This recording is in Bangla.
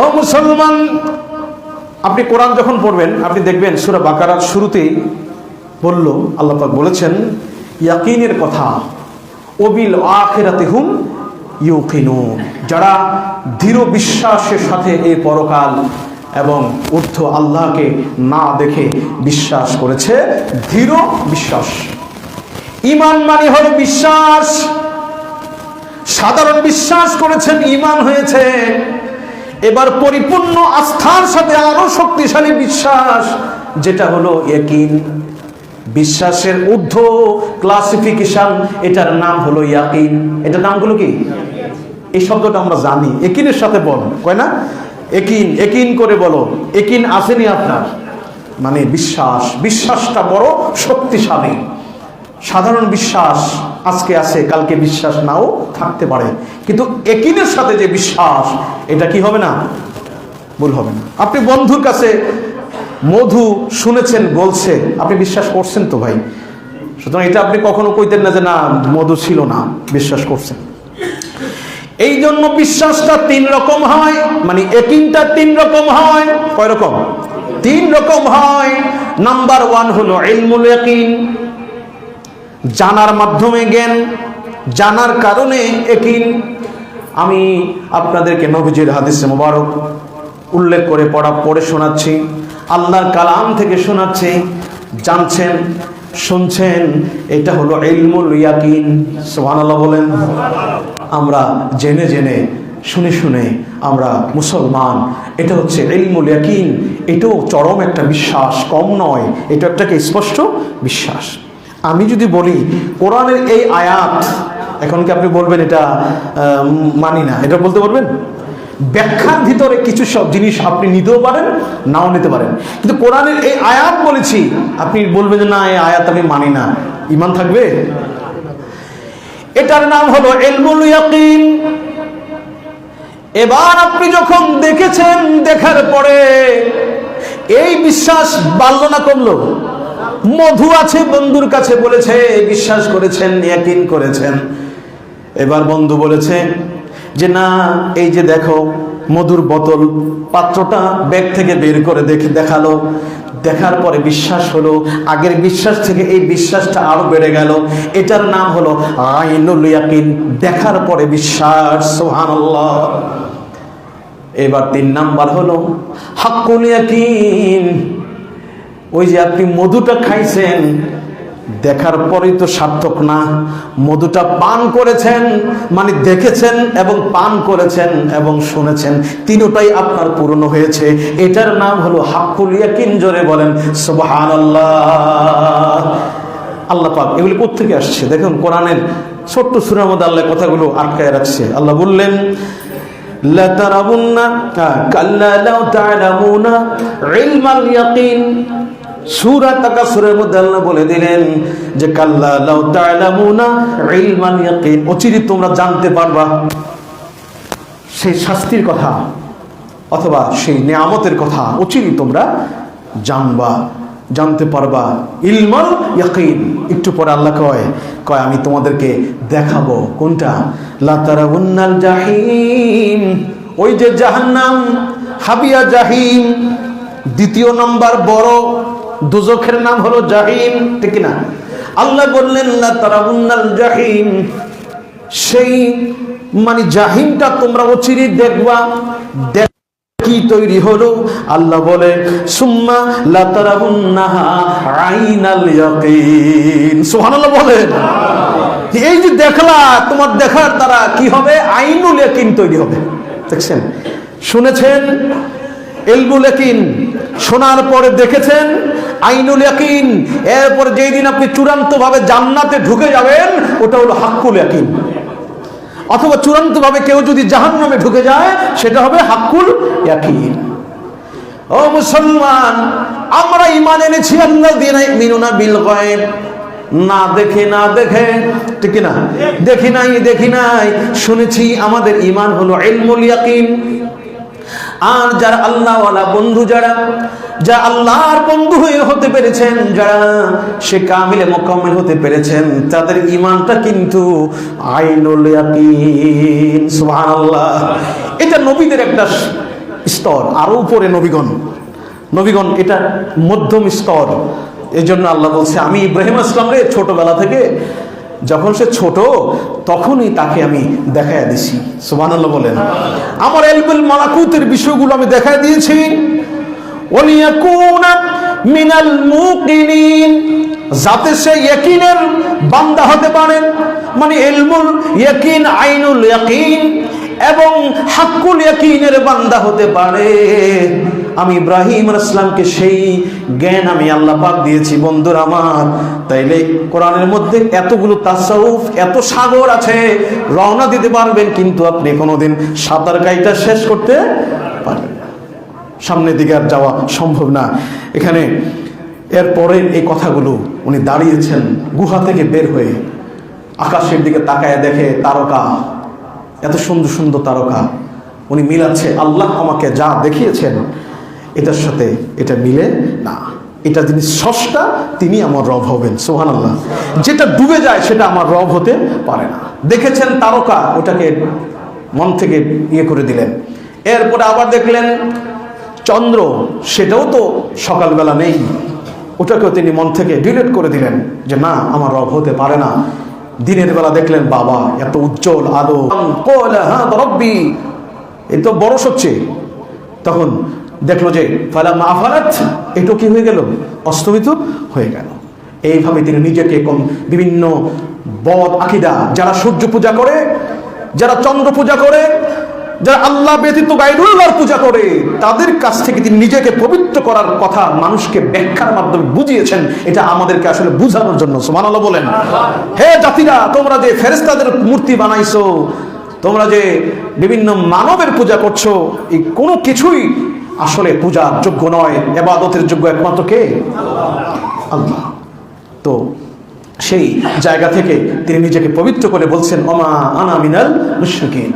ও মুসলমান, আপনি কোরআন যখন পড়বেন আপনি দেখবেন সূরা বাকারার শুরুতেই বলল, আল্লাহ পাক বলেছেন ইয়াকিনের কথা, ওবিল আখিরাতি হুম ইউকিনুন, যারা দৃঢ় বিশ্বাসের সাথে এই পরকাল এবং ঊর্ধ্ব আল্লাহকে না দেখে বিশ্বাস করেছে। দৃঢ় বিশ্বাস, ঈমান মানে হলো বিশ্বাস। সাধারণ বিশ্বাস করেছেন, ঈমান হয়েছে। এবার পরিপূর্ণ আস্থার সাথে আরো শক্তিশালী বিশ্বাস, যেটা হলো ইয়াকিন। বিশ্বাসের ঊর্ধ্ব ক্লাসিফিকেশন, এটার নাম হলো ইয়াকিন। এটার নাম হলো কি? এই শব্দটা আমরা জানি, ইয়াকিনের সাথে বল কয় না, ইয়াকিন ইয়াকিন করে বলো। ইয়াকিন আসেনি আপনার, মানে বিশ্বাস। বিশ্বাসটা বড় শক্তিশালী। সাধারণ বিশ্বাস আজকে আছে, কালকে বিশ্বাস নাও থাকতে পারে, কিন্তু ইয়াকিনের সাথে যে বিশ্বাস, এটা কি হবে না? ভুল হবে না। আপনি বন্ধুর কাছে মধু শুনেছেন বলছে, আপনি বিশ্বাস করছেন তো ভাই, সুতরাং এটা আপনি কখনো কইতেন না যে না মধু ছিল না, বিশ্বাস করছেন। এই জন্য বিশ্বাসটা তিন রকম হয়, মানে ইয়াকিনটা তিন রকম হয়। কয় রকম? তিন রকম হয়। নাম্বার ওয়ান হলো ইলমুল ইয়াকিন, জানার মাধ্যমে জ্ঞান, জানার কারণে ইয়াকিন। আমি আপনাদেরকে নবীজির হাদিসে মোবারক উল্লেখ করে পড়ে শোনাচ্ছি, আল্লাহর কালাম থেকে শোনাচ্ছি, জানছেন, শুনছেন, এটা হলো ইলমুল ইয়াকিন। সুবহানাল্লাহ বলেন। আমরা জেনে জেনে শুনে শুনে আমরা মুসলমান, এটা হচ্ছে ইলমুল ইয়াকিন। এটাও চরম একটা বিশ্বাস, কম নয়, এটা একটা স্পষ্ট বিশ্বাস। আমি যদি বলি কোরআনের এই আয়াত, এখন কি আপনি বলবেন এটা মানি না? এটা বলতে পারবেন? ব্যাখ্যার ভিতরে কিছু সব জিনিস আপনি নিতেও পারেন, নাও নিতে পারেন, কিন্তু কোরআনের এই আয়াত বলেছি, আপনি বলবেন যে না এই আয়াত আমি মানি না, ঈমান থাকবে? এটার নাম হলো ইলমুল ইয়াকিন। এবার আপনি যখন দেখেছেন, দেখার পরে এই বিশ্বাস বাড়লো না কমলো? মধু আছে, বন্ধুর কাছে বলেছে, বিশ্বাস করেছেন, ইয়াকিন করেছেন। এবার বন্ধু বলেছে যে না এই যে দেখো মধুর বোতল, পাত্রটা ব্যাগ থেকে বের করে দেখালো। দেখার পরে বিশ্বাস হলো, আগের বিশ্বাস থেকে এই বিশ্বাসটা আরো বেড়ে গেল। এটার নাম হলো আইনুল ইয়াকিন, দেখার পরে বিশ্বাস। সুবহানাল্লাহ। এবার তিন নাম্বার হলো হাক্কুল ইয়াকিন। ওই যে আপনি মধুটা খাইছেন, দেখার পরেই তো সার্থক না, মধুটা পান করেছেন, মানে দেখেছেন এবং পান করেছেন এবং শুনেছেন, তিনটাই আপনার পূর্ণ হয়েছে। এটার নাম হলো হাক্কুল ইয়াকিন। জোরে বলেন সুবহানাল্লাহ। আল্লাহ পাক এগুলি কোত্থেকে আসছে দেখুন, কোরআনের ছোট্ট সূরার মধ্যে আল্লাহ কথাগুলো আটকায় রাখছে। আল্লাহ বললেন লা তারাবুন্না কাল্লা লাউ তা'লামুনা ইলমাল ইয়াকিন। সূরা তাকাসুরের মধ্যে আল্লাহ বলে দিলেন যে কাল্লা লাউ তা'লামুনা ইলমাল ইয়াকিন, অচিরে তোমরা জানতে পারবা সেই শাস্তির কথা অথবা সেই নিয়ামতের কথা, অচিরে তোমরা জানবা, জানতে পারবা। ইলমাল ইয়াকিন। একটু পরে আল্লাহ কয় আমি তোমাদেরকে দেখাবো। কোনটা? লা তারাউন্নাল জাহিম, ওই যে জাহান্নাম, হাবিয়া জাহিম। দ্বিতীয় নাম্বার বড় দুজখের নাম হলো জাহিম, ঠিক না? আল্লাহ বললেন লা তারাউন্নাল জাহিম, সেই মানে জাহিমটা তোমরা অচিরে দেখবা। কি তৈরি হলো? আল্লাহ বলে সুম্মা লা তারাউন্নাহা আইনাল ইয়াকিন। সুবহানাল্লাহ বলেন। এই যে দেখলা, তোমার দেখার দ্বারা কি হবে? আইনুল ইয়াকিন তৈরি হবে। দেখছেন, শুনেছেন ইলমুল ইয়াকিন, শোনার পরে দেখেছেন আইনুল ইয়াকিন। এরপর যেই দিন আপনি চূড়ান্ত ভাবে জান্নাতে ঢুকে যাবেন, ওটা হলো হাক্কুল ইয়াকিন। অথবা চূড়ান্ত ভাবে কেউ যদি জাহান্নামে ঢুকে যায়, সেটা হবে হাক্কুল ইয়াকিন। ও মুসলমান, আমরা ঈমান এনেছি আল্লাযীনা ইউমিনুনা বিল গায়ব, না দেখে, ঠিক না? দেখি নাই, শুনেছি। আমাদের ঈমান হলো ইলমুল ইয়াকিন। আর যারা আল্লাহওয়ালা বন্ধু, যারা আল্লাহর বন্ধু হতে পেরেছেন, যারা সে কামিলে মুকাম্মিল হতে পেরেছেন, তাদের ঈমানটা কিন্তু আইনুল ইয়াকিন। সুবহানাল্লাহ। এটা নবীদের একটা স্তর, আরো উপরে নবীগণ এটা মধ্যম স্তর। এই জন্য আল্লাহ বলছে আমি ইব্রাহিম ইসলামরে ছোটবেলা থেকে, যখন সে ছোট তখনই তাকে আমি দেখাইয়া দিছি। সুবহানাল্লাহ বলেন। আমার ইলমুল মালাকুতের বিষয়গুলো আমি দেখায় দিয়েছি। ওয়ালিয়াকুনা মিনাল মুকিনিন, যাতে সে ইয়াকিনের বান্দা হতে পারে, মানে ইলমুল ইয়াকিন, আইনুল ইয়াকিন এবং হাক্কুল ইয়াকিনের বান্দা হতে পারে। আমি ইব্রাহিম আলাইহিস সালামকে সেই জ্ঞান আমি আল্লাহ পাক দিয়েছি বন্ধুরা আমার। তাইলে কোরআনের মধ্যে এতগুলো তাসাউফ, এত সাগর আছে, রওনা দিতে পারবেন কিন্তু আপনি কোনোদিন সাঁতার কাইটা শেষ করতে পারবেন না, সামনের দিকে আর যাওয়া সম্ভব না। এখানে এরপরে এই কথাগুলো উনি দাঁড়িয়েছেন গুহা থেকে বের হয়ে, আকাশের দিকে তাকায় দেখে তারকা, এত সুন্দর সুন্দর তারকা। উনি মিলাচ্ছে, আল্লাহ আমাকে যা দেখিয়েছেন এটার সাথে এটা মিলে না, এটা যিনি স্রষ্টা তিনি আমার রব হবেন। সুবহানাল্লাহ। যেটা ডুবে যায় সেটা আমার রব হতে পারে না। দেখেছেন তারকা, ওটাকে মন থেকে ইয়ে করে দিলেন। এরপরে আবার দেখলেন চন্দ্র, সেটাও তো সকালবেলা নেই, ওটাকেও তিনি মন থেকে ডিলিট করে দিলেন যে না, আমার রব হতে পারে না। দিনের বেলা দেখলেন বাবা এত উজ্জ্বল আলো, রব্বি এ তো বরস হচ্ছে, তখন দেখলো যে ফালাম্মা আফালাত, এটাও কি হয়ে গেল, অস্তমিত হয়ে গেল। এইভাবে তিনি নিজেকে বিভিন্ন বদ আকীদা, যারা সূর্য পূজা করে, যারা চন্দ্র পূজা করে, যারা আল্লাহ ব্যতীত গায়রুল্লাহর পূজা করে, তাদের কাছ থেকে তিনি নিজেকে পবিত্র করার কথা মানুষকে ব্যাখ্যার মাধ্যমে বুঝিয়েছেন। এটা আমাদেরকে আসলে বুঝানোর জন্য। সুবহানাল্লাহ বলেন। হে জাতিরা, তোমরা যে ফেরেশতাদের মূর্তি বানাইছো, তোমরা যে বিভিন্ন মানবের পূজা করছো, এই কোনো কিছুই আসলে পূজার যোগ্য নয়, ইবাদতের যোগ্য একমাত্র কে? আল্লাহ। তো সেই জায়গা থেকে তিনি নিজেকে পবিত্র করে বলছেন ওমা আনা মিনাল মুশরিকিন।